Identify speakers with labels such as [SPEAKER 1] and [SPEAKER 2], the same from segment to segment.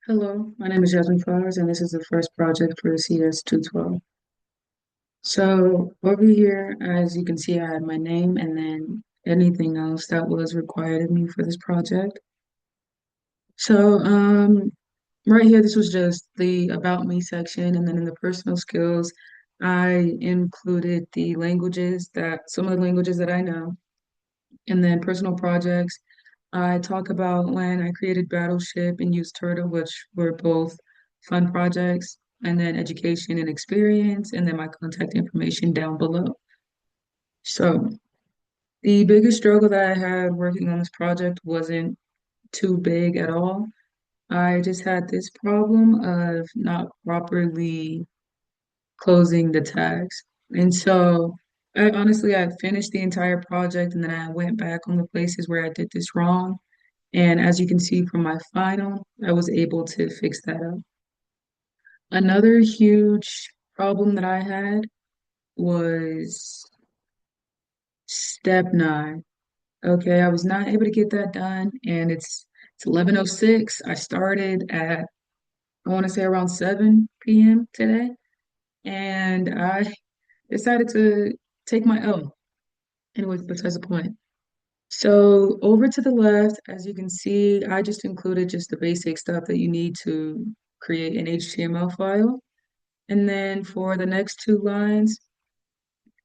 [SPEAKER 1] Hello, my name is Jasmine Flowers, and this is the first project for CS 212. So over here, as you can see, I had my name and then anything else that was required of me for this project. So right here, this was just the About Me section, and then in the personal skills, I included the languages some of the languages that I know, and then personal projects. I talk about when I created Battleship and used Turtle, which were both fun projects, and then education and experience, and then my contact information down below. So the biggest struggle that I had working on this project wasn't too big at all. I just had this problem of not properly closing the tags. And so I finished the entire project and then I went back on the places where I did this wrong. And as you can see from my final, I was able to fix that up. Another huge problem that I had was step 9. Okay, I was not able to get that done, and it's 11:06. I started at I want to say around 7 p.m. today, and I decided to take my L. Anyways, besides the point. So over to the left, as you can see, I just included just the basic stuff that you need to create an HTML file. And then for the next two lines,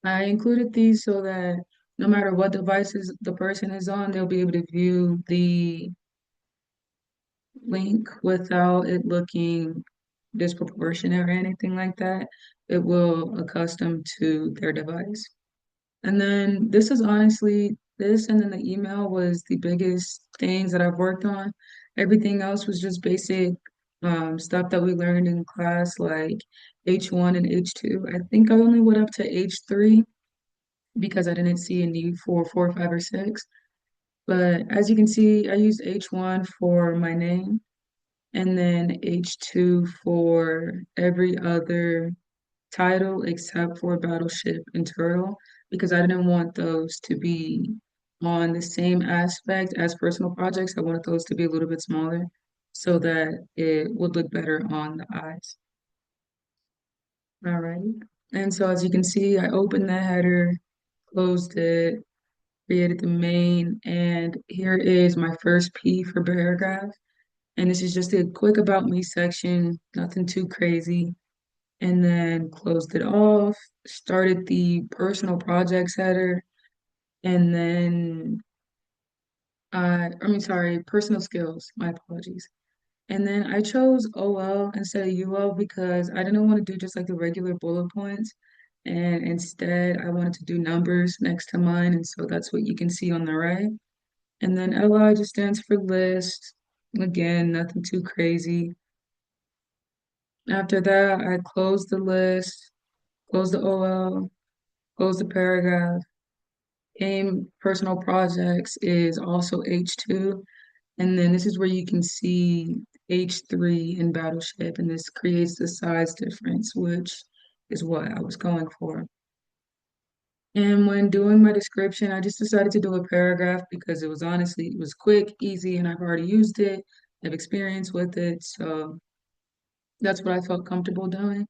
[SPEAKER 1] I included these so that no matter what devices the person is on, they'll be able to view the link without it looking disproportionate or anything like that. It will accustom to their device. And then this and then the email was the biggest things that I've worked on. Everything else was just basic stuff that we learned in class, like H1 and H2. I think I only went up to H3 because I didn't see a need for 4, 5, or 6. But as you can see, I used H1 for my name and then H2 for every other title except for Battleship and Turtle because I didn't want those to be on the same aspect as personal projects. I wanted those to be a little bit smaller so that it would look better on the eyes. All right. And so as you can see, I opened the header, closed it, created the main, and here is my first P for paragraph. And this is just a quick about me section, nothing too crazy. And then closed it off, started the personal projects header, and then sorry, personal skills, my apologies. And then I chose OL instead of UL because I didn't want to do just like the regular bullet points. And instead, I wanted to do numbers next to mine. And so that's what you can see on the right. And then LI just stands for list. Again, nothing too crazy. After that, I closed the list, closed the OL, closed the paragraph. Aim personal projects is also H2. And then this is where you can see H3 in Battleship, and this creates the size difference, which is what I was going for. And when doing my description, I just decided to do a paragraph because it was quick, easy, and I've already used it. I have experience with it, so that's what I felt comfortable doing.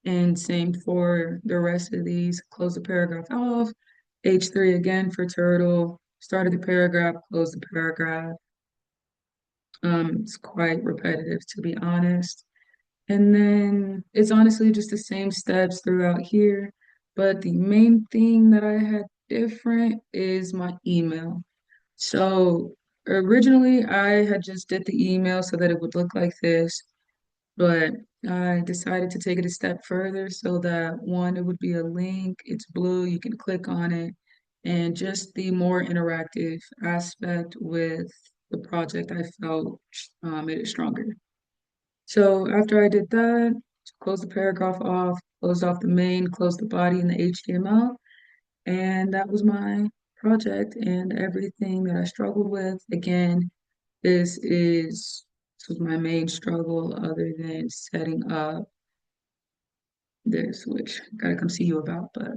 [SPEAKER 1] And same for the rest of these. Close the paragraph off. H3 again for turtle. Started the paragraph, closed the paragraph. It's quite repetitive to be honest. And then it's honestly just the same steps throughout here. But the main thing that I had different is my email. So originally I had just did the email so that it would look like this, but I decided to take it a step further so that one, it would be a link, it's blue, you can click on it, and just the more interactive aspect with the project I felt made it stronger. So after I did that, closed the paragraph off, closed off the main, closed the body and the HTML, and that was my project and everything that I struggled with. Again, this was my main struggle other than setting up this, which I gotta come see you about, but